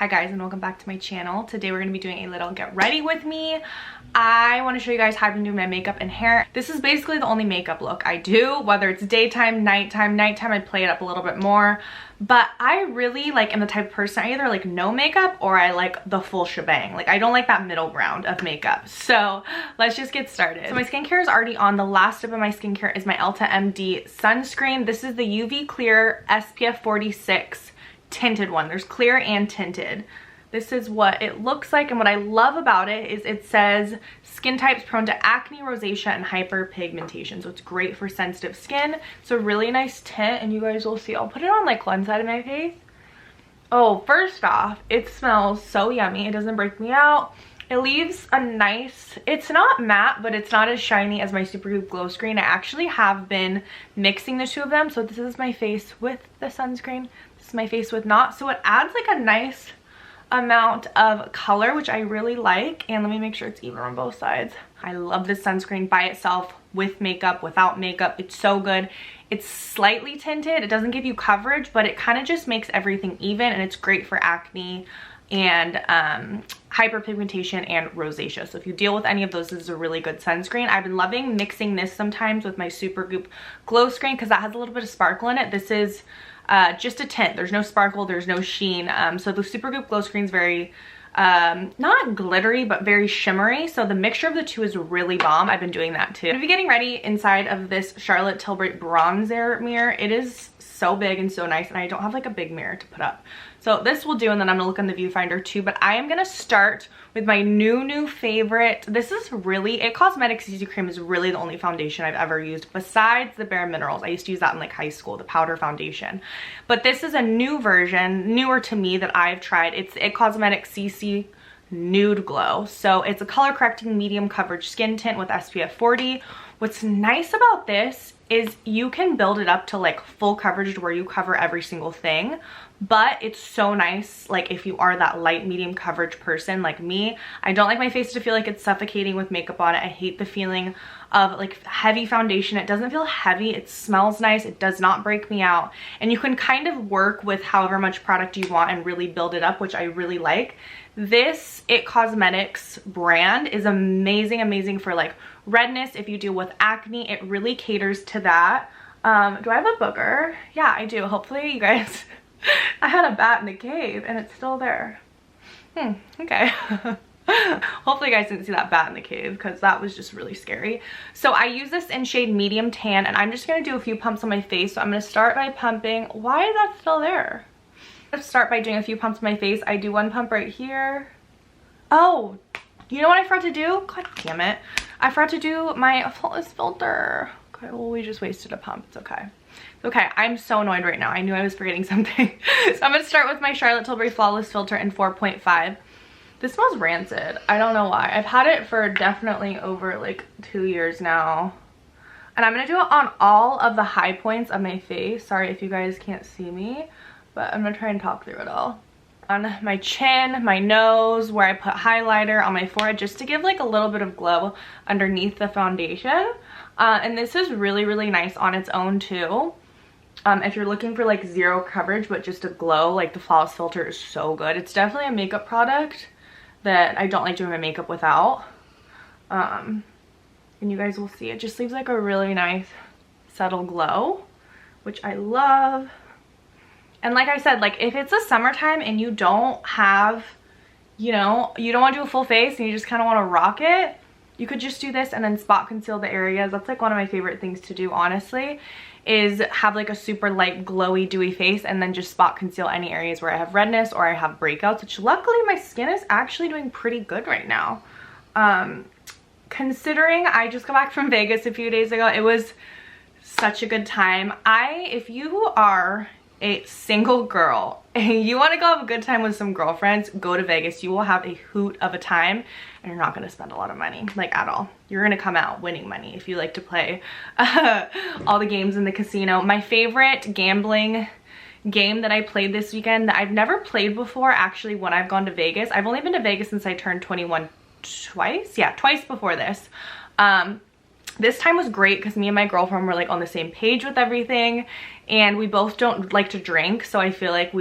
Hi guys, and welcome back to my channel. Today we're going to be doing a little get ready with me. I want to show you guys how I've been doing my makeup and hair. This is basically the only makeup look I do, whether it's daytime, nighttime. Nighttime I play it up a little bit more, but I really am the type of person, I either like no makeup or I like the full shebang. Like I don't like that middle ground of makeup. So let's just get started. So my skincare is already on. The last step of my skincare is my Ulta MD sunscreen. This is the UV Clear SPF 46 tinted one. There's clear and tinted. This is what it looks like, and what I love about it is it says skin types prone to acne, rosacea, and hyperpigmentation. So it's great for sensitive skin. It's a really nice tint, and you guys will see. I'll put it on like one side of my face. Oh, first off, it smells so yummy. It doesn't break me out. It leaves a nice, it's not matte, but it's not as shiny as my Supergoop Glow Screen. I actually have been mixing the two of them. So this is my face with the sunscreen. This is my face with not. So it adds like a nice amount of color, which I really like. And let me make sure it's even on both sides. I love this sunscreen by itself, with makeup, without makeup. It's so good. It's slightly tinted. It doesn't give you coverage, but it kind of just makes everything even, and it's great for acne and hyperpigmentation and rosacea. So if you deal with any of those, this is a really good sunscreen. I've been loving mixing this sometimes with my Supergoop Glow Screen because that has a little bit of sparkle in it. This is just a tint. There's no sparkle, there's no sheen. So the Supergoop Glow Screen is very not glittery, but very shimmery. So the mixture of the two is really bomb. I've been doing that too. I'm gonna be getting ready inside of this Charlotte Tilbury bronzer mirror. It is so big and so nice, and I don't have like a big mirror to put up. So this will do, and then I'm gonna look in the viewfinder too. But I am gonna start with my new favorite. This is really, It Cosmetics CC Cream is really the only foundation I've ever used besides the Bare Minerals. I used to use that in like high school, the powder foundation. But this is a new version, newer to me, that I've tried. It's It Cosmetics CC Nude Glow. So it's a color correcting medium coverage skin tint with SPF 40. What's nice about this is you can build it up to like full coverage to where you cover every single thing, but it's so nice like if you are that light medium coverage person like me. I don't like my face to feel like it's suffocating with makeup on it. I hate the feeling of like heavy foundation. It doesn't feel heavy, it smells nice, it does not break me out, and you can kind of work with however much product you want and really build it up, which I really like. This It Cosmetics brand is amazing for like redness. If you deal with acne, it really caters to that. Do I have a booger? Yeah, I do. Hopefully you guys I had a bat in the cave and it's still there. Okay. Hopefully you guys didn't see that bat in the cave because that was just really scary. So I use this in shade medium tan, and I'm just gonna do a few pumps on my face. So I'm gonna start by pumping. Why is that still there? Let's start by doing a few pumps on my face. I do one pump right here. Oh, you know what I forgot to do? God damn it. I forgot to do my flawless filter. Okay, well, we just wasted a pump. It's okay. Okay, I'm so annoyed right now. I knew I was forgetting something. So I'm gonna start with my Charlotte Tilbury Flawless Filter in 4.5. This smells rancid. I don't know why. I've had it for definitely over like 2 years now. And I'm gonna do it on all of the high points of my face. Sorry if you guys can't see me, but I'm gonna try and talk through it all. On my chin, my nose, where I put highlighter, on my forehead, just to give like a little bit of glow underneath the foundation. And this is really nice on its own too. If you're looking for like zero coverage but just a glow, like the Flawless Filter is so good. It's definitely a makeup product that I don't like doing my makeup without. And you guys will see, it just leaves like a really nice subtle glow, which I love. And like I said, like if it's the summertime and you don't have, you know, you don't want to do a full face and you just kind of want to rock it, you could just do this and then spot conceal the areas. That's like one of my favorite things to do, honestly, is have like a super light glowy dewy face and then just spot conceal any areas where I have redness or I have breakouts, which luckily my skin is actually doing pretty good right now. Considering I just got back from Vegas a few days ago, it was such a good time. If you are a single girl and you want to go have a good time with some girlfriends, go to Vegas. You will have a hoot of a time, and you're not going to spend a lot of money, like at all. You're going to come out winning money if you like to play all the games in the casino. My favorite gambling game that I played this weekend that I've never played before, actually, when I've gone to Vegas. I've only been to Vegas since I turned 21 twice. Yeah, twice before this. This time was great because me and my girlfriend were like on the same page with everything, and we both don't like to drink, so I feel like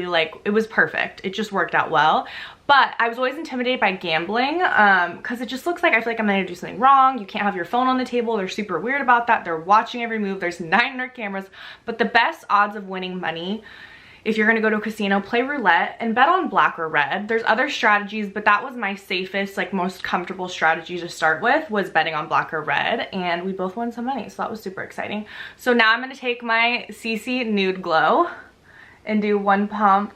it was perfect. It just worked out well. But I was always intimidated by gambling because it just looks like I feel like I'm gonna do something wrong. You can't have your phone on the table. They're super weird about that. They're watching every move. There's 900 cameras. But the best odds of winning money, if you're gonna go to a casino, play roulette and bet on black or red. There's other strategies, but that was my safest, like most comfortable strategy to start with, was betting on black or red, and we both won some money, so that was super exciting. So now I'm gonna take my CC Nude Glow and do one pump,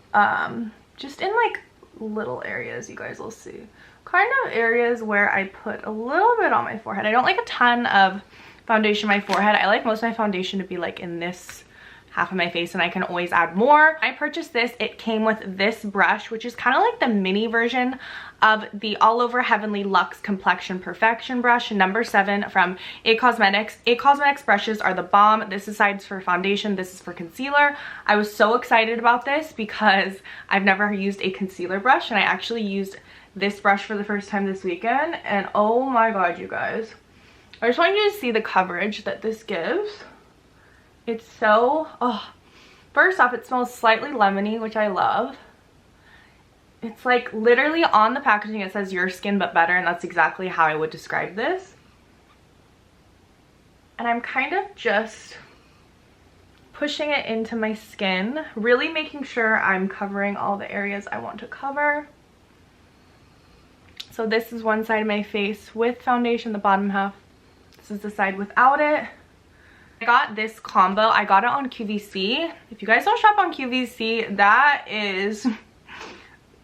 just in like little areas. You guys will see kind of areas where I put a little bit on my forehead. I don't like a ton of foundation on my forehead. I like most of my foundation to be like in this half of my face, and I can always add more. I purchased this. It came with this brush, which is kind of like the mini version of the All Over Heavenly Luxe Complexion Perfection brush, number 7 from It Cosmetics. It Cosmetics brushes are the bomb. This is sides for foundation, this is for concealer. I was so excited about this because I've never used a concealer brush, and I actually used this brush for the first time this weekend, and oh my god, you guys. I just want you to see the coverage that this gives. It's so, oh, first off, it smells slightly lemony, which I love. It's like literally on the packaging it says your skin but better, and that's exactly how I would describe this. And I'm kind of just pushing it into my skin, really making sure I'm covering all the areas I want to cover. So this is one side of my face with foundation, the bottom half. This is the side without it. I got this combo. I got it on QVC. If you guys don't shop on QVC, that is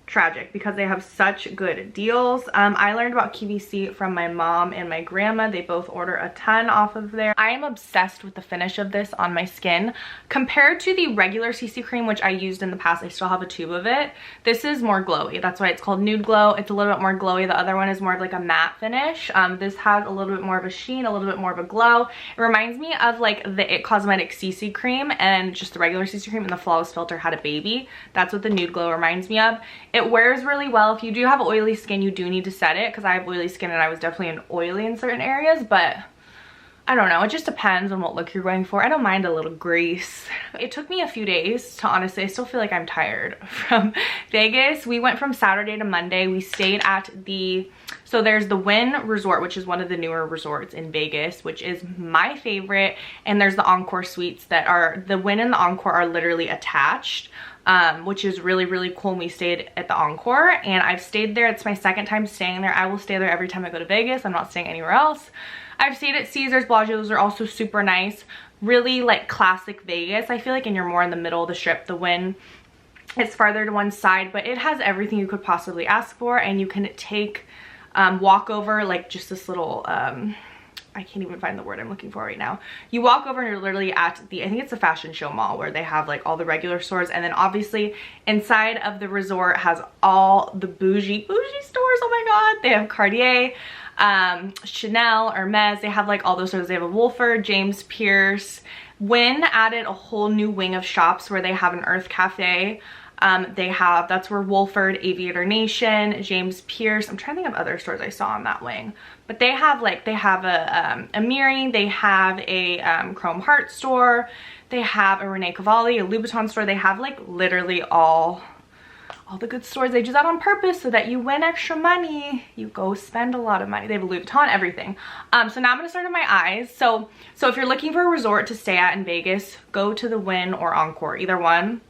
tragic because they have such good deals. I learned about QVC from my mom and my grandma. They both order a ton off of there. I am obsessed with the finish of this on my skin. Compared to the regular CC cream, which I used in the past, I still have a tube of it. This is more glowy. That's why it's called Nude Glow. It's a little bit more glowy. The other one is more of like a matte finish. This has a little bit more of a sheen, a little bit more of a glow. It reminds me of like the It Cosmetics CC cream and just the regular CC cream, and the Flawless Filter had a baby. That's what the Nude Glow reminds me of. It wears really well. If you do have oily skin, you do need to set it, because I have oily skin and I was definitely oily in certain areas, but I don't know. It just depends on what look you're going for. I don't mind a little grease. It took me a few days to honestly, I still feel like I'm tired from Vegas. We went from Saturday to Monday. We stayed at so there's the Wynn Resort, which is one of the newer resorts in Vegas, which is my favorite. And there's the Encore Suites that are, the Wynn and the Encore are literally attached. Which is really, really cool. And we stayed at the Encore, and I've stayed there. It's my second time staying there. I will stay there every time I go to Vegas. I'm not staying anywhere else. I've stayed at Caesars, Bellagio. Those are also super nice. Really like classic Vegas, I feel like, and you're more in the middle of the strip. The Wynn, it's farther to one side, but it has everything you could possibly ask for, and you can take walk over, like just this little I can't even find the word I'm looking for right now. You walk over and you're literally at the, I think it's a fashion show mall, where they have like all the regular stores, and then obviously inside of the resort has all the bougie stores. Oh my god, they have Cartier, Chanel, Hermes. They have like all those stores. They have a Wolford, James Pierce. Wynn added a whole new wing of shops where they have an Earth Cafe. That's where Wolford, Aviator Nation, James Pierce, I'm trying to think of other stores I saw on that wing, but they have a Miri, they have a Chrome Heart store, they have a Rene Cavalli, a Louboutin store. They have like literally all the good stores. They do that on purpose so that you win extra money. You go spend a lot of money. They have a Louis Vuitton, everything. So now I'm gonna start on my eyes. So if you're looking for a resort to stay at in Vegas, go to the Wynn or Encore, either one.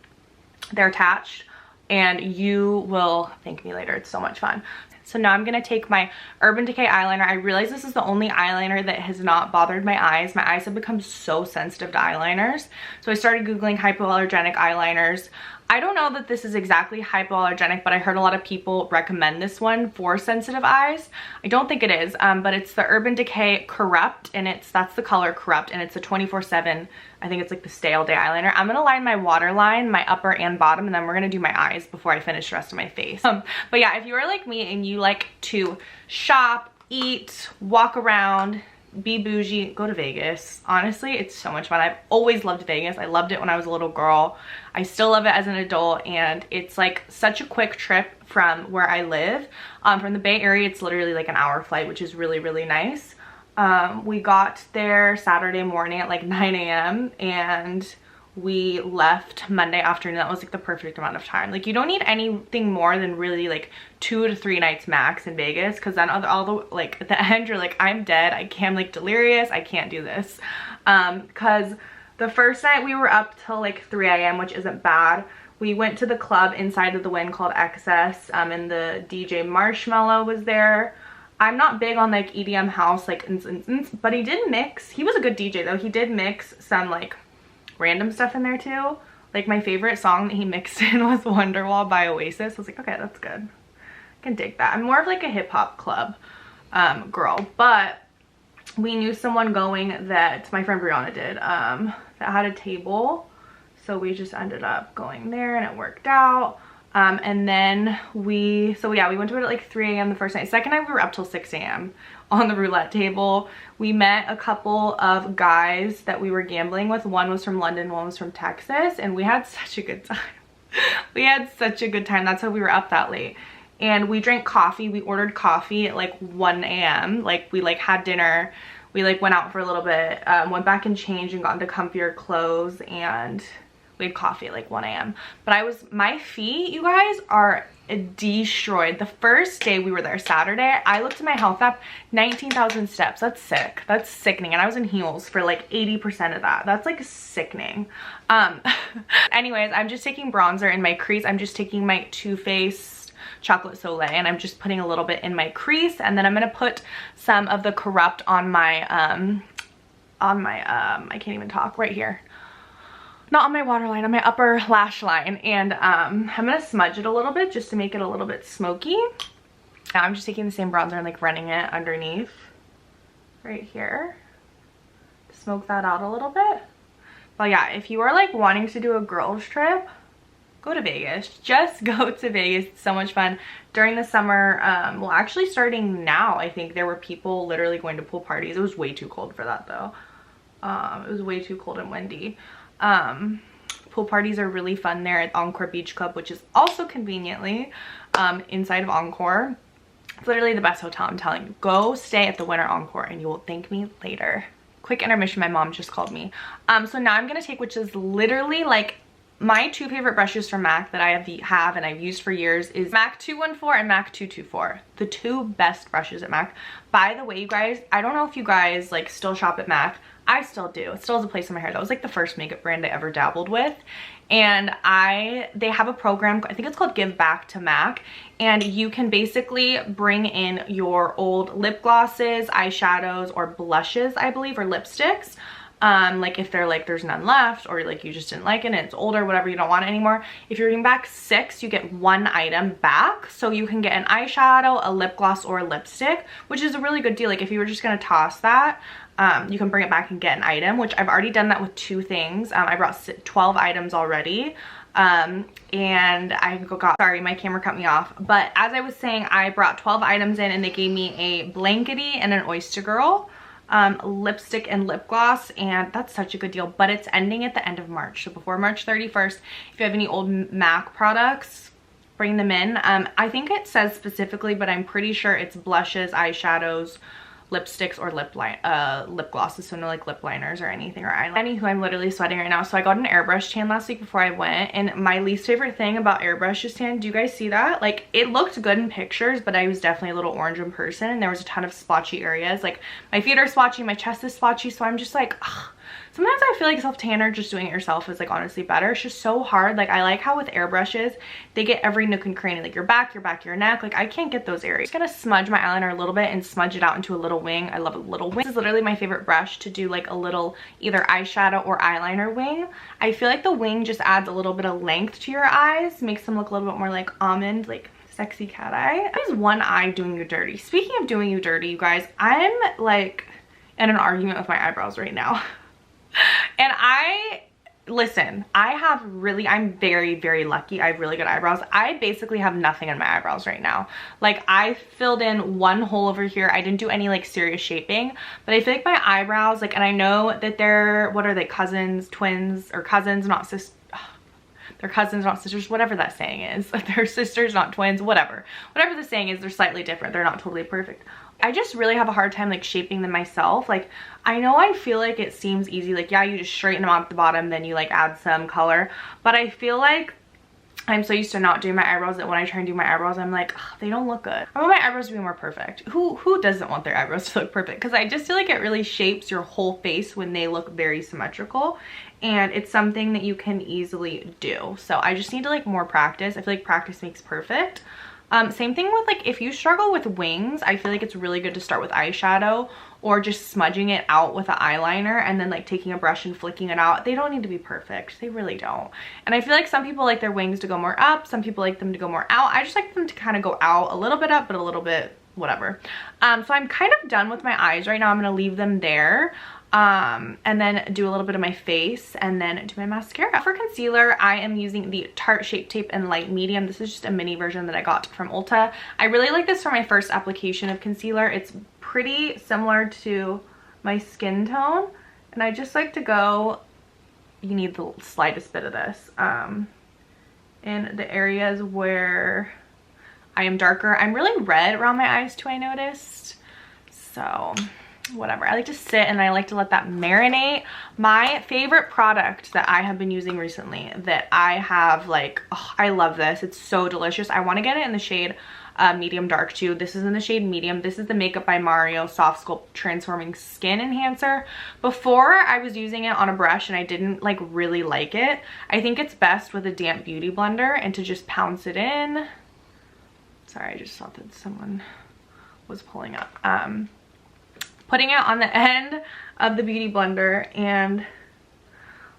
They're attached, and you will thank me later. It's so much fun. So now I'm gonna take my Urban Decay eyeliner. I realize this is the only eyeliner that has not bothered my eyes. My eyes have become so sensitive to eyeliners. So I started Googling hypoallergenic eyeliners. I don't know that this is exactly hypoallergenic, but I heard a lot of people recommend this one for sensitive eyes. I don't think it is, but it's the Urban Decay Corrupt, and that's the color Corrupt, and it's a 24/7, I think it's like the stay all day eyeliner. I'm gonna line my waterline, my upper and bottom, and then we're gonna do my eyes before I finish the rest of my face. But yeah, if you are like me and you like to shop, eat, walk around, be bougie, go to Vegas. Honestly, it's so much fun. I've always loved Vegas. I loved it when I was a little girl. I still love it as an adult, and it's like such a quick trip from where I live. From the Bay Area, it's literally like an hour flight, which is really, really nice. We got there Saturday morning at like 9 a.m. and we left Monday afternoon. That was like the perfect amount of time. Like you don't need anything more than really like 2 to 3 nights max in Vegas, because then all the like at the end you're like, I'm dead, I'm like delirious, I can't do this. Because the first night we were up till like 3 a.m, which isn't bad. We went to the club inside of the Wynn called Excess, and the DJ Marshmallow was there. I'm not big on like EDM house like but he did mix. He was a good DJ though. He did mix some like random stuff in there too. Like my favorite song that he mixed in was Wonderwall by Oasis. I was like, okay, that's good. I can dig that. I'm more of like a hip hop club girl, but we knew someone going that my friend Brianna did that had a table. So we just ended up going there and it worked out. And then we went to it at like 3 a.m. the first night. Second night we were up till 6 a.m. on the roulette table. We met a couple of guys that we were gambling with. One was from London, one was from Texas, and we had such a good time. We had such a good time. That's why we were up that late. And we drank coffee. We ordered coffee at like 1 a.m. Like we like had dinner. We like went out for a little bit, went back and changed and got into comfier clothes, and we had coffee at like 1 a.m. But my feet, you guys, are destroyed. The first day we were there, Saturday, I looked at my health app, 19,000 steps. That's sick. That's sickening. And I was in heels for like 80% of that. That's like sickening. Anyways, I'm just taking bronzer in my crease. I'm just taking my Too Faced Chocolate Soleil and I'm just putting a little bit in my crease, and then I'm gonna put some of the Corrupt on my I can't even talk, right here. Not on my waterline, on my upper lash line. And I'm gonna smudge it a little bit just to make it a little bit smoky. Now I'm just taking the same bronzer and like running it underneath right here to smoke that out a little bit. But yeah, if you are like wanting to do a girls trip, go to Vegas. Just go to Vegas. It's so much fun. During the summer, well actually starting now, I think there were people literally going to pool parties. It was way too cold for that though. It was way too cold and windy. Pool parties are really fun there at Encore Beach Club, which is also conveniently inside of Encore. It's literally the best hotel, I'm telling you. Go stay at the Winter Encore and you will thank me later. Quick intermission, my mom just called me. So now I'm gonna take, which is literally like my 2 favorite brushes from MAC that I have and I've used for years, is MAC 214 and MAC 224. The 2 best brushes at MAC. By the way, you guys, I don't know if you guys like still shop at MAC. I still do. It still has a place in my hair. That was like the first makeup brand I ever dabbled with. And they have a program, I think it's called Give Back to MAC. And you can basically bring in your old lip glosses, eyeshadows, or blushes, I believe, or lipsticks. Like if they're like there's none left, or like you just didn't like it and it's older, whatever, you don't want it anymore. If you're bringing back 6, you get 1 item back. So you can get an eyeshadow, a lip gloss, or a lipstick, which is a really good deal. Like if you were just gonna toss that, you can bring it back and get an item, which I've already done that with 2 things. I brought 12 items already. And I got, sorry, my camera cut me off. But as I was saying, I brought 12 items in and they gave me a Blankety and an Oyster Girl lipstick and lip gloss, and that's such a good deal. But it's ending at the end of March, so before March 31st, if you have any old MAC products, bring them in. I think it says specifically, but I'm pretty sure it's blushes, eyeshadows, lipsticks, or lip glosses, so no like lip liners or anything, or eyeliner. Anywho, I'm literally sweating right now. So I got an airbrush tan last week before I went, and my least favorite thing about airbrushes tan, do you guys see that? Like it looked good in pictures, but I was definitely a little orange in person, and there was a ton of splotchy areas. Like my feet are splotchy, my chest is splotchy, so I'm just like, ugh. Sometimes I feel like self-tanner, just doing it yourself, is like honestly better. It's just so hard. Like I like how with airbrushes, they get every nook and cranny, like your back, your neck. Like I can't get those areas. I'm just gonna smudge my eyeliner a little bit and smudge it out into a little wing. I love a little wing. This is literally my favorite brush to do like a little either eyeshadow or eyeliner wing. I feel like the wing just adds a little bit of length to your eyes, makes them look a little bit more like almond, like sexy cat eye. There's one eye doing you dirty. Speaking of doing you dirty, you guys, I'm like in an argument with my eyebrows right now. And listen, I'm very, very lucky. I have really good eyebrows. I basically have nothing on my eyebrows right now. Like I filled in one hole over here. I didn't do any like serious shaping, but I feel like my eyebrows, like, and I know that they're, what are they, cousins, twins, or cousins, not sisters. they're cousins, not sisters, whatever that saying is. They're sisters, not twins, whatever. Whatever the saying is, they're slightly different. They're not totally perfect. I just really have a hard time like shaping them myself. Like, I know I feel like it seems easy. Like, yeah, you just straighten them out at the bottom, then you like add some color. But I feel like I'm so used to not doing my eyebrows that when I try and do my eyebrows, I'm like, oh, they don't look good. I want my eyebrows to be more perfect. Who doesn't want their eyebrows to look perfect? Because I just feel like it really shapes your whole face when they look very symmetrical. And it's something that you can easily do. So I just need to like more practice. I feel like practice makes perfect. Same thing with like, if you struggle with wings, I feel like it's really good to start with eyeshadow or just smudging it out with an eyeliner and then like taking a brush and flicking it out. They don't need to be perfect. They really don't. And I feel like some people like their wings to go more up. Some people like them to go more out. I just like them to kind of go out a little bit up, but a little bit whatever. So I'm kind of done with my eyes right now. I'm going to leave them there. And then do a little bit of my face and then do my mascara. For concealer, I am using the Tarte Shape Tape in Light Medium. This is just a mini version that I got from Ulta. I really like this for my first application of concealer. It's pretty similar to my skin tone, and I just like to go, you need the slightest bit of this, in the areas where I am darker. I'm really red around my eyes too, I noticed, so whatever. I like to sit and I like to let that marinate. My favorite product that I have been using recently that I have like, oh, I love this. It's so delicious. I want to get it in the shade medium dark too. This is in the shade medium. This is the Makeup by Mario Soft Sculpt Transforming Skin Enhancer. Before I was using it on a brush and I didn't like really like it. I think it's best with a damp beauty blender and to just pounce it in. Sorry, I just thought that someone was pulling up. Putting it on the end of the beauty blender, and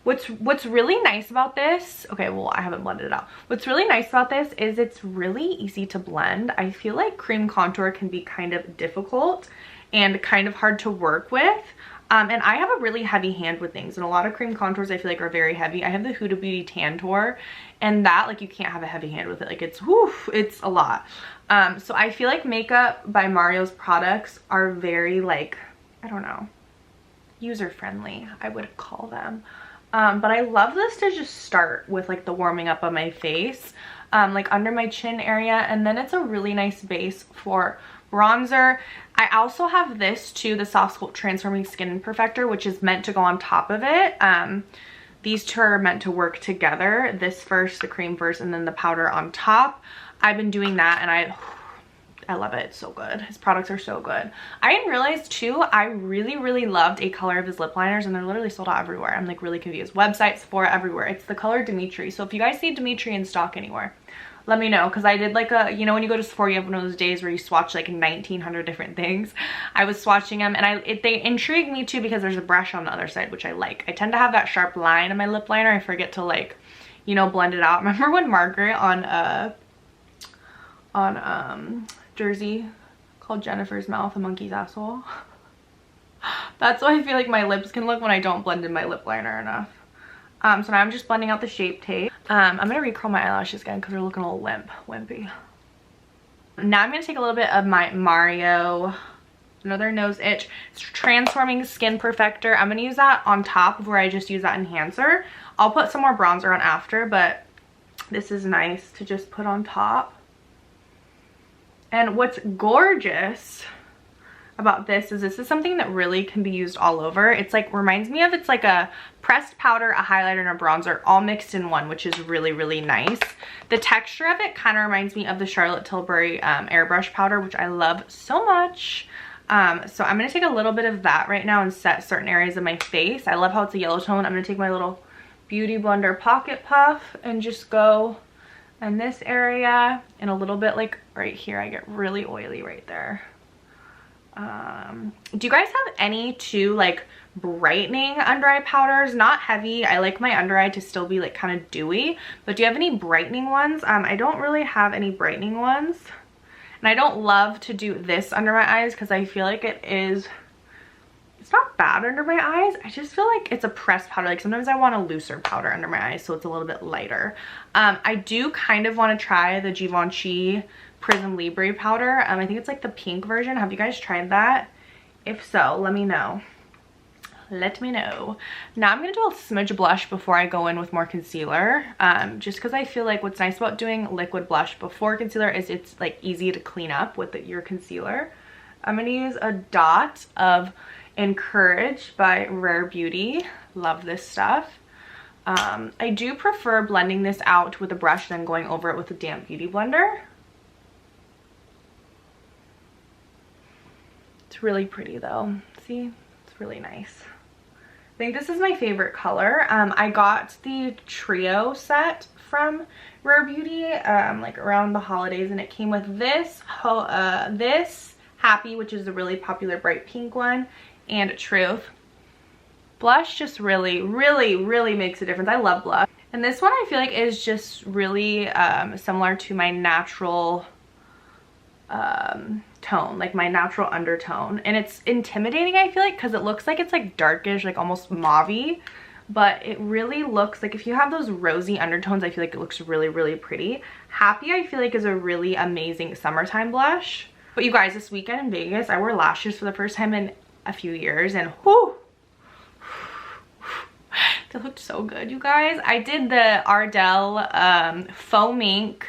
what's really nice about this, okay, well, I haven't blended it out. What's really nice about this is it's really easy to blend. I feel like cream contour can be kind of difficult and kind of hard to work with. And I have a really heavy hand with things, and a lot of cream contours I feel like are very heavy. I have the Huda Beauty Tantour, and that, like, you can't have a heavy hand with it. Like, it's, whew, it's a lot. So I feel like Makeup by Mario's products are very, like, I don't know, user-friendly, I would call them. But I love this to just start with, like, the warming up of my face, like under my chin area, and then it's a really nice base for bronzer. I also have this too, the Soft Sculpt Transforming Skin Perfector, which is meant to go on top of it. These two are meant to work together. This first, the cream first, and then the powder on top. I've been doing that and I love it. It's so good. His products are so good. I didn't realize too, I really loved a color of his lip liners, and they're literally sold out everywhere. I'm like really confused. Websites, Sephora, everywhere. It's the color Dimitri. So if you guys see Dimitri in stock anywhere, let me know, because I did like a, you know, when you go to Sephora, you have one of those days where you swatch like 1900 different things. I was swatching them, and they intrigue me too because there's a brush on the other side, which I like. I tend to have that sharp line in my lip liner. I forget to, like, you know, blend it out. Remember when Margaret on Jersey called Jennifer's mouth a monkey's asshole? That's why I feel like my lips can look when I don't blend in my lip liner enough. So now I'm just blending out the Shape Tape. I'm gonna recurl my eyelashes again because they're looking a little wimpy. Now I'm gonna take a little bit of my Mario, another nose itch, Transforming Skin Perfector. I'm gonna use that on top of where I just use that enhancer. I'll put some more bronzer on after, but this is nice to just put on top. And what's gorgeous about this is something that really can be used all over. It's like, reminds me of, it's like a pressed powder, a highlighter, and a bronzer all mixed in one, which is really nice. The texture of it kind of reminds me of the Charlotte Tilbury airbrush powder, which I love so much. So I'm gonna take a little bit of that right now and set certain areas of my face. I love how it's a yellow tone. I'm gonna take my little Beauty Blender Pocket Puff and just go in this area, and a little bit like right here. I get really oily right there. Do you guys have any too, like, brightening under eye powders? Not heavy. I like my under eye to still be like kind of dewy, but do you have any brightening ones? I don't really have any brightening ones, and I don't love to do this under my eyes because I feel like it's not bad under my eyes. I just feel like it's a pressed powder. Like, sometimes I want a looser powder under my eyes so it's a little bit lighter. I do kind of want to try the Givenchy Prism Libre powder. I think it's like the pink version. Have you guys tried that? If so, let me know. let me know. Now I'm gonna do a smidge of blush before I go in with more concealer, just because I feel like what's nice about doing liquid blush before concealer is it's like easy to clean up with your concealer. I'm gonna use a dot of Encourage by Rare Beauty. Love this stuff. I do prefer blending this out with a brush than going over it with a damp beauty blender. It's really pretty though. See, it's really nice. I think this is my favorite color. I got the trio set from Rare Beauty like around the holidays, and it came with this this Happy, which is the really popular bright pink one, and Truth. Blush just really makes a difference. I love blush. And this one I feel like is just really similar to my natural tone, like my natural undertone. And it's intimidating, I feel like, because it looks like it's like darkish, like almost mauve-y, but it really looks like if you have those rosy undertones, I feel like it looks really pretty. Happy, I feel like, is a really amazing summertime blush. But you guys, this weekend in Vegas, I wore lashes for the first time in a few years, and whoo, they looked so good, you guys. I did the Ardell faux mink,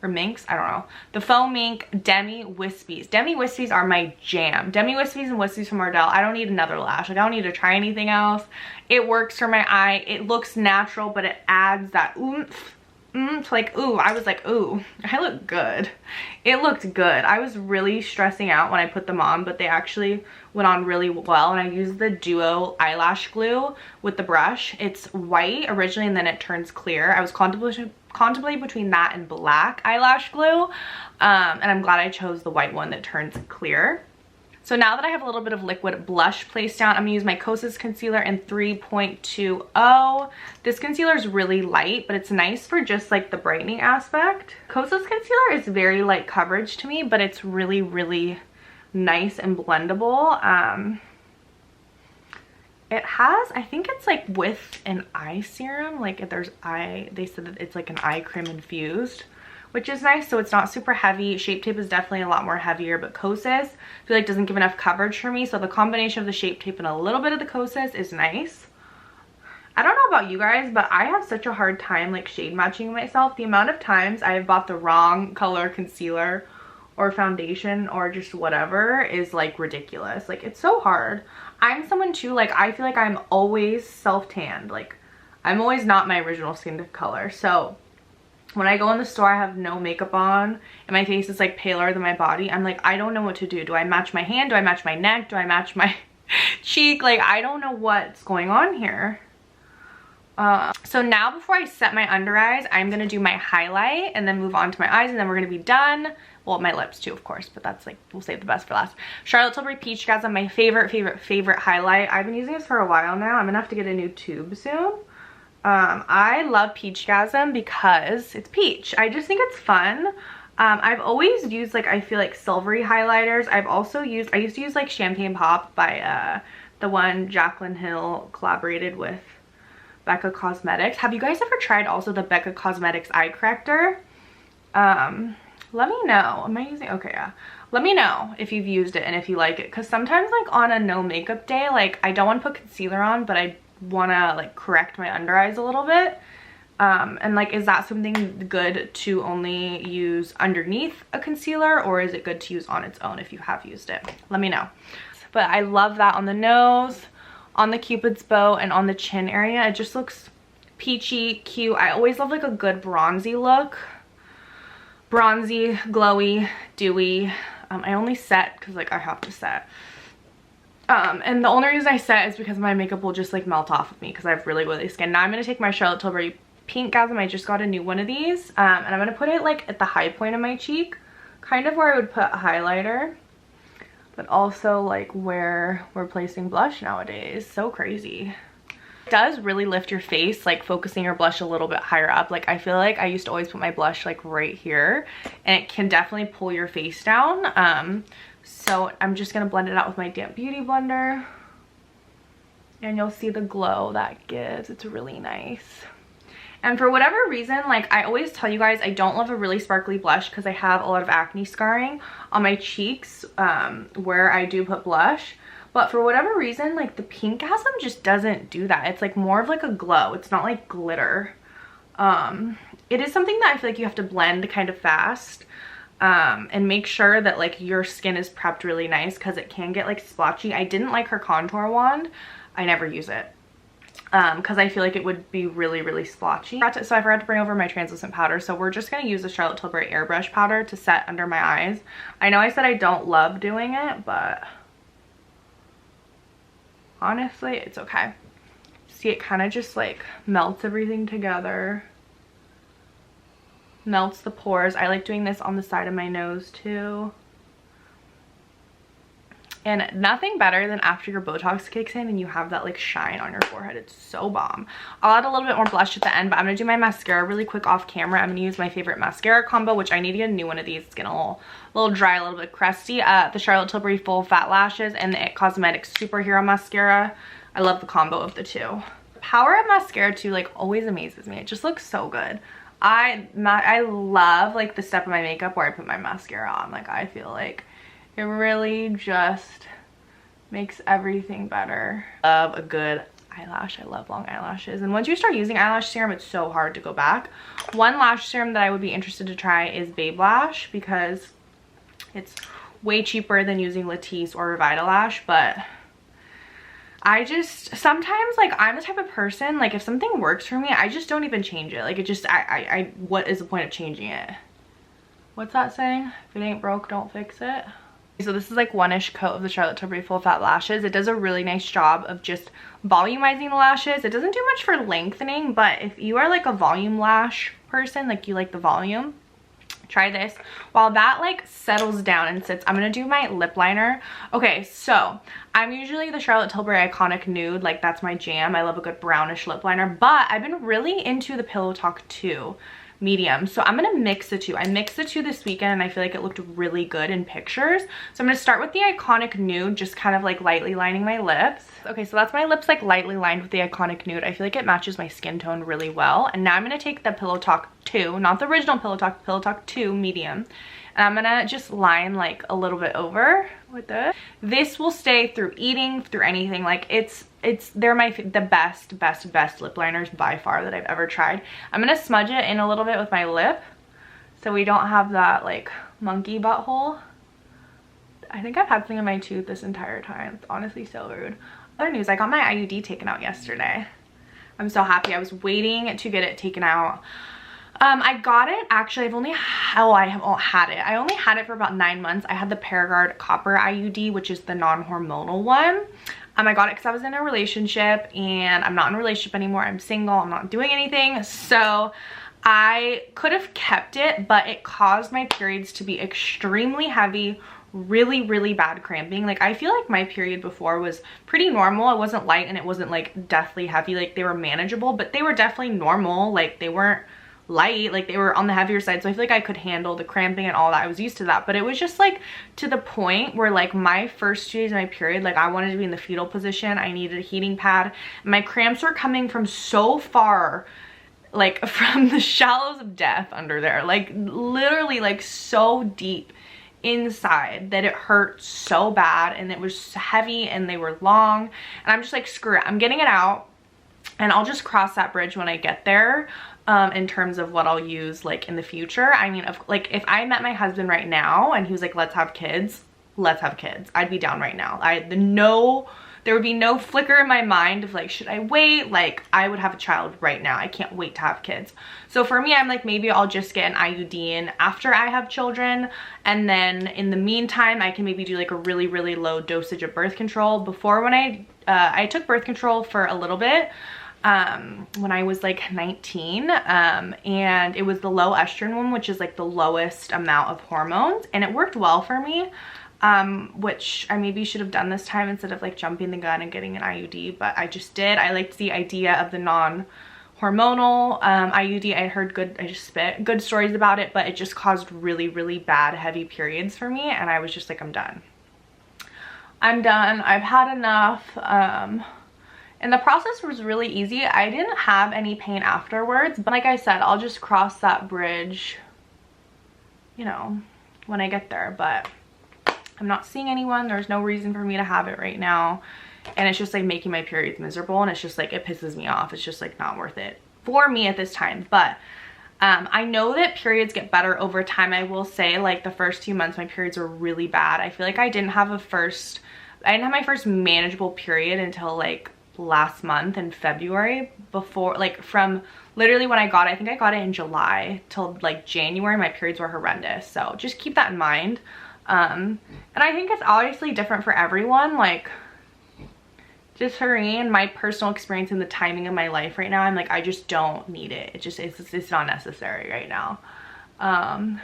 or minks, I don't know. The faux mink Demi Wispies. Demi Wispies are my jam. Demi Wispies and Wispies from Ardell. I don't need another lash. Like, I don't need to try anything else. It works for my eye. It looks natural, but it adds that oomph. Like, ooh, I was like, ooh, I look good. It looked good. I was really stressing out when I put them on, but they actually went on really well. And I used the Duo eyelash glue with the brush. It's white originally, and then it turns clear. I was contemplating between that and black eyelash glue, and I'm glad I chose the white one that turns clear. So now that I have a little bit of liquid blush placed down, I'm gonna use my Kosas concealer in 3.20. This concealer is really light, but it's nice for just like the brightening aspect. Kosas concealer is very light coverage to me, but it's really nice and blendable. It has, I think it's like with an eye serum, like if there's they said that it's like an eye cream infused, which is nice. So it's not super heavy. Shape Tape is definitely a lot more heavier, but Kosas I feel like doesn't give enough coverage for me. So the combination of the Shape Tape and a little bit of the Kosas is nice. I don't know about you guys, but I have such a hard time like shade matching myself. The amount of times I have bought the wrong color concealer or foundation or just whatever is like ridiculous. Like, it's so hard. I'm someone too, like, I feel like I'm always self-tanned. Like, I'm always not my original skin color. So when I go in the store, I have no makeup on and my face is like paler than my body. I'm like, I don't know what to do. Do I match my hand? Do I match my neck? Do I match my cheek? Like, I don't know what's going on here. So now before I set my under eyes, I'm gonna do my highlight and then move on to my eyes, and then we're gonna be done. Well, my lips too, of course, but that's like, we'll save the best for last. Charlotte Tilbury Peachgasm, my favorite highlight. I've been using this for a while now. I'm gonna have to get a new tube soon. I love Peachgasm because it's peach. I just think it's fun. I've always used, like, I feel like silvery highlighters. I used to use like Champagne Pop by the one Jaclyn Hill collaborated with Becca Cosmetics. Have you guys ever tried also the Becca Cosmetics eye corrector? Let me know. Am I using, okay, yeah. Let me know if you've used it and if you like it, because sometimes like on a no makeup day, like I don't want to put concealer on, but I want to like correct my under eyes a little bit. And like, is that something good to only use underneath a concealer, or is it good to use on its own if you have used it? Let me know. But I love that on the nose, on the Cupid's bow, and on the chin area. It just looks peachy, cute. I always love like a good bronzy look. Bronzy, glowy, dewy. I only set because like I have to set. And the only reason I set is because my makeup will just like melt off of me because I have really oily skin. Now I'm going to take my Charlotte Tilbury Pinkgasm. I just got a new one of these. And I'm going to put it like at the high point of my cheek. Kind of where I would put a highlighter. But also like where we're placing blush nowadays. So crazy. It does really lift your face, like focusing your blush a little bit higher up. Like, I feel like I used to always put my blush like right here, and it can definitely pull your face down. So I'm just gonna blend it out with my damp beauty blender, and you'll see the glow that gives. It's really nice. And for whatever reason, like I always tell you guys, I don't love a really sparkly blush because I have a lot of acne scarring on my cheeks where I do put blush. But for whatever reason, like the pink Gasm just doesn't do that. It's like more of like a glow. It's not like glitter. It is something that I feel like you have to blend kind of fast. And make sure that like your skin is prepped really nice because it can get like splotchy. I didn't like her contour wand. I never use it because I feel like it would be really, really splotchy. So I forgot to bring over my translucent powder. So we're just going to use the Charlotte Tilbury airbrush powder to set under my eyes. I know I said I don't love doing it, but honestly, it's okay. See, it kind of just like melts everything together. Melts the pores. I like doing this on the side of my nose too. And nothing better than after your Botox kicks in and you have that like shine on your forehead. It's so bomb. I'll add a little bit more blush at the end, but I'm gonna do my mascara really quick off camera. I'm gonna use my favorite mascara combo, which I need to get a new one of these. It's getting a little dry, a little bit crusty. The Charlotte Tilbury Full Fat Lashes and the It Cosmetics Superhero Mascara. I love the combo of the two. The power of mascara too like always amazes me. It just looks so good. I love like the step of my makeup where I put my mascara on. Like I feel like it really just makes everything better. Love a good eyelash. I love long eyelashes. And once you start using eyelash serum, it's so hard to go back. One lash serum that I would be interested to try is Babe Lash because it's way cheaper than using Latisse or Revitalash, but I just sometimes like I'm the type of person like if something works for me, I just don't even change it. Like it just what is the point of changing it? What's that saying? If it ain't broke, don't fix it. So this is like one-ish coat of the Charlotte Tilbury Full Fat Lashes. It does a really nice job of just volumizing the lashes. It doesn't do much for lengthening, but if you are like a volume lash person, like you like the volume, try this. While that like settles down and sits, I'm gonna do my lip liner. Okay, so I'm usually the Charlotte Tilbury Iconic Nude, like that's my jam. I love a good brownish lip liner, but I've been really into the Pillow Talk 2 medium, so I'm gonna mix the two. I mixed the two this weekend and I feel like it looked really good in pictures. So I'm gonna start with the Iconic Nude, just kind of like lightly lining my lips. Okay, so that's my lips like lightly lined with the Iconic Nude. I feel like it matches my skin tone really well. And now I'm gonna take the Pillow Talk 2, not the original Pillow Talk 2 medium, and I'm gonna just line like a little bit over with this. This will stay through eating, through anything. Like they're the best lip liners by far that I've ever tried. I'm gonna smudge it in a little bit with my lip so we don't have that like monkey butthole. I think I've had something in my tooth this entire time. It's honestly so rude. Other news, I got my IUD taken out yesterday. I'm so happy. I was waiting to get it taken out. I got it, actually, I only had it for about 9 months. I had the Paragard Copper IUD, which is the non-hormonal one. I got it because I was in a relationship and I'm not in a relationship anymore. I'm single, I'm not doing anything. So I could have kept it, but it caused my periods to be extremely heavy, really bad cramping. Like I feel like my period before was pretty normal. It wasn't light and it wasn't like deathly heavy. Like they were manageable, but they were definitely normal. Like they weren't light, like they were on the heavier side, so I feel like I could handle the cramping and all that. I was used to that, but it was just like to the point where like my first 2 days of my period, like I wanted to be in the fetal position. I needed a heating pad. My cramps were coming from so far, like from the shallows of death under there, like literally like so deep inside that it hurt so bad, and it was heavy and they were long, and I'm just like, screw it, I'm getting it out and I'll just cross that bridge when I get there. In terms of what I'll use like in the future. I mean, like if I met my husband right now and he was like, let's have kids, I'd be down right now. There would be no flicker in my mind of like, should I wait? Like I would have a child right now. I can't wait to have kids. So for me, I'm like, maybe I'll just get an IUD in after I have children, and then in the meantime I can maybe do like a really low dosage of birth control. Before, when I took birth control for a little bit when I was like 19, and it was the low estrogen one, which is like the lowest amount of hormones, and it worked well for me, which I maybe should have done this time instead of like jumping the gun and getting an IUD, but I just did. I liked the idea of the non-hormonal IUD. I heard good stories about it, but it just caused really bad heavy periods for me, and I was just like, I'm done, I've had enough. And the process was really easy. I didn't have any pain afterwards, but like I said, I'll just cross that bridge, you know, when I get there. But I'm not seeing anyone. There's no reason for me to have it right now. And it's just like making my periods miserable, and it's just like, it pisses me off. It's just like not worth it for me at this time. But I know that periods get better over time. I will say, like, the first few months my periods were really bad. I feel like I didn't have my first manageable period until like last month in February. Before, like, from literally when I got it, I think I got it in July till like January, my periods were horrendous. So just keep that in mind. And I think it's obviously different for everyone. Like, just for me and my personal experience and the timing of my life right now, I'm like, I just don't need it. It's not necessary right now. I'm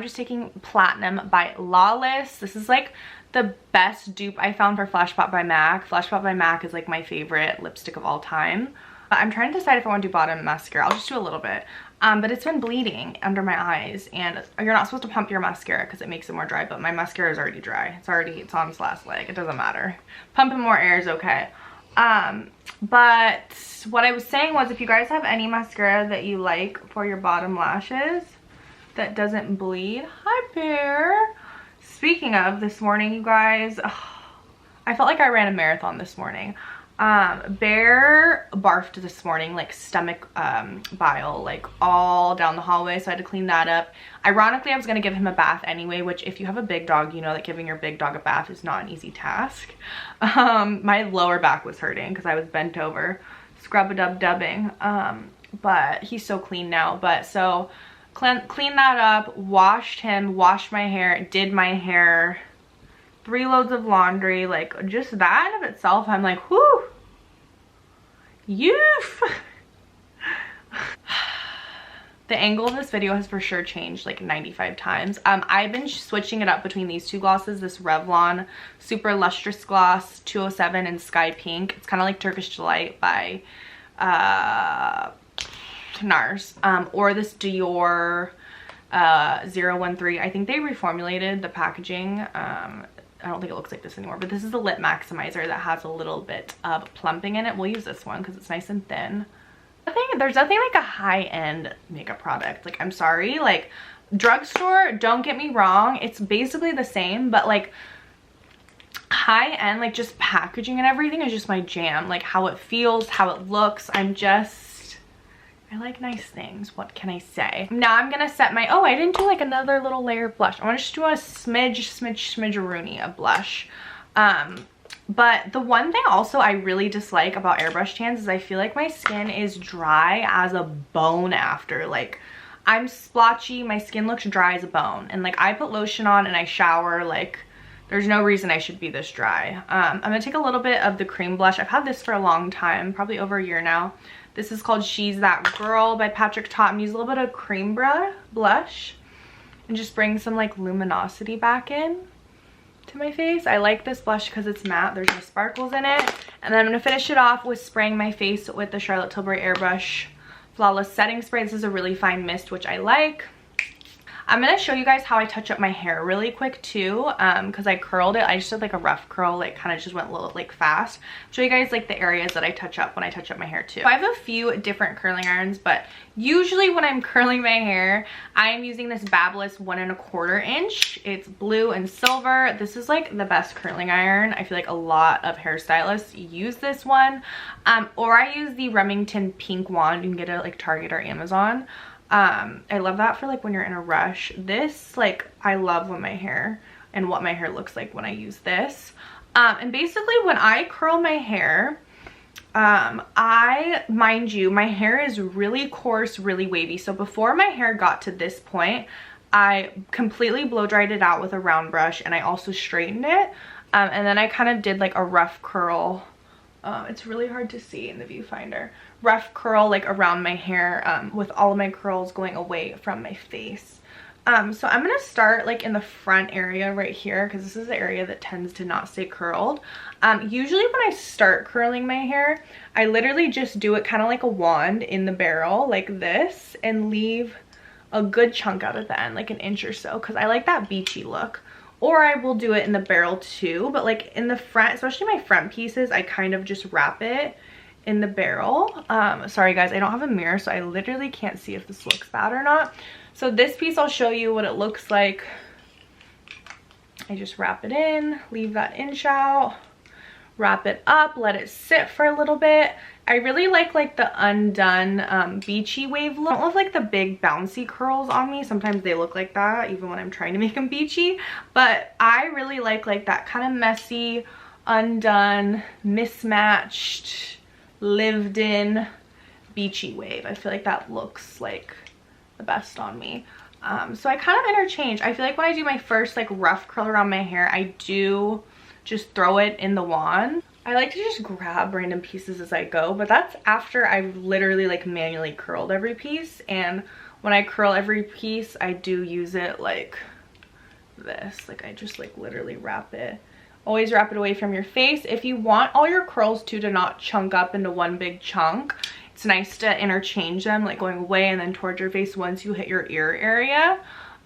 just taking Platinum by Lawless. This is like the best dupe I found for Flashpot by MAC. Flashpot by MAC is like my favorite lipstick of all time. I'm trying to decide if I want to do bottom mascara. I'll just do a little bit. But it's been bleeding under my eyes, and you're not supposed to pump your mascara because it makes it more dry, but my mascara is already dry. It's on its last leg. It doesn't matter. Pumping more air is okay. But what I was saying was, if you guys have any mascara that you like for your bottom lashes that doesn't bleed. Hi, Bear. Speaking of, this morning, you guys, I felt like I ran a marathon this morning. Bear barfed this morning, like stomach bile, like all down the hallway, so I had to clean that up. Ironically, I was gonna give him a bath anyway, which if you have a big dog, you know that giving your big dog a bath is not an easy task. My lower back was hurting because I was bent over scrub-a-dub-dubbing, but he's so clean now. But so clean that up, washed him, washed my hair, did my hair, 3 loads of laundry. Like, just that in of itself, I'm like, whew, youth. The angle of this video has for sure changed like 95 times. I've been switching it up between these two glosses, this Revlon Super Lustrous Gloss 207 and Sky Pink. It's kind of like Turkish Delight by NARS, or this Dior 013. I think they reformulated the packaging. I don't think it looks like this anymore, but this is the lip maximizer that has a little bit of plumping in it. We'll use this one because it's nice and thin. There's nothing like a high-end makeup product. Like, I'm sorry, like, drugstore, don't get me wrong, it's basically the same, but like high-end, like, just packaging and everything is just my jam. Like, how it feels, how it looks, I like nice things. What can I say? Now I'm gonna set my, I didn't do like another little layer of blush. I want to just do a smidge-rooney of blush. But the one thing also I really dislike about airbrush tans is I feel like my skin is dry as a bone after. Like, I'm splotchy, my skin looks dry as a bone. And like, I put lotion on and I shower, like, there's no reason I should be this dry. I'm gonna take a little bit of the cream blush. I've had this for a long time, probably over a year now. This is called She's That Girl by Patrick Ta. I'm using a little bit of cream blush and just bring some like luminosity back in to my face. I like this blush because it's matte. There's no sparkles in it. And then I'm going to finish it off with spraying my face with the Charlotte Tilbury Airbrush Flawless Setting Spray. This is a really fine mist, which I like. I'm going to show you guys how I touch up my hair really quick too, because I curled it. I just did like a rough curl, like kind of just went a little like fast. Show you guys like the areas that I touch up when I touch up my hair too. So I have a few different curling irons, but usually when I'm curling my hair, I'm using this Babyliss 1 1/4 inch. It's blue and silver. This is like the best curling iron. I feel like a lot of hairstylists use this one. Or I use the Remington pink wand. You can get it at like Target or Amazon. I love that for like when you're in a rush. This, like, I love when my hair and what my hair looks like when I use this. And basically when I curl my hair, mind you, my hair is really coarse, really wavy. So before my hair got to this point, I completely blow dried it out with a round brush, and I also straightened it. And then I kind of did like a rough curl. It's really hard to see in the viewfinder. Rough curl like around my hair, with all of my curls going away from my face. So I'm gonna start like in the front area right here, because this is the area that tends to not stay curled. Usually when I start curling my hair, I literally just do it kind of like a wand in the barrel like this, and leave a good chunk out at the end, like an inch or so, because I like that beachy look. Or I will do it in the barrel too, but like in the front, especially my front pieces, I kind of just wrap it in the barrel. Sorry guys, I don't have a mirror, so I literally can't see if this looks bad or not. So this piece, I'll show you what it looks like I just wrap it in, leave that inch out, wrap it up, let it sit for a little bit. I really like the undone beachy wave look. I don't love like the big bouncy curls on me. Sometimes they look like that even when I'm trying to make them beachy, but I really like that kind of messy, undone, mismatched, lived in beachy wave. I feel like that looks like the best on me. So I kind of interchange. I feel like when I do my first like rough curl around my hair, I do just throw it in the wand. I like to just grab random pieces as I go, but that's after I've literally like manually curled every piece. And when I curl every piece, I do use it like this. Like I just like literally wrap it. Always wrap it away from your face. If you want all your curls to not chunk up into one big chunk, it's nice to interchange them, like going away and then towards your face once you hit your ear area.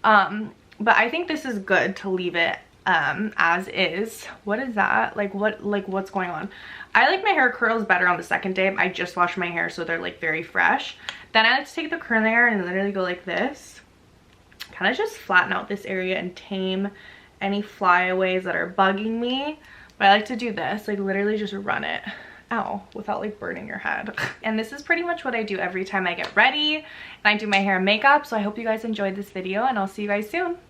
But I think this is good to leave it as is. What is that? What's going on? I like my hair curls better on the second day. I just washed my hair, so they're like very fresh. Then I like to take the curling iron and literally go like this. Kind of just flatten out this area and tame any flyaways that are bugging me. But I like to do this, like literally just run it. Ow, without like burning your head. And this is pretty much what I do every time I get ready and I do my hair and makeup. So I hope you guys enjoyed this video and I'll see you guys soon.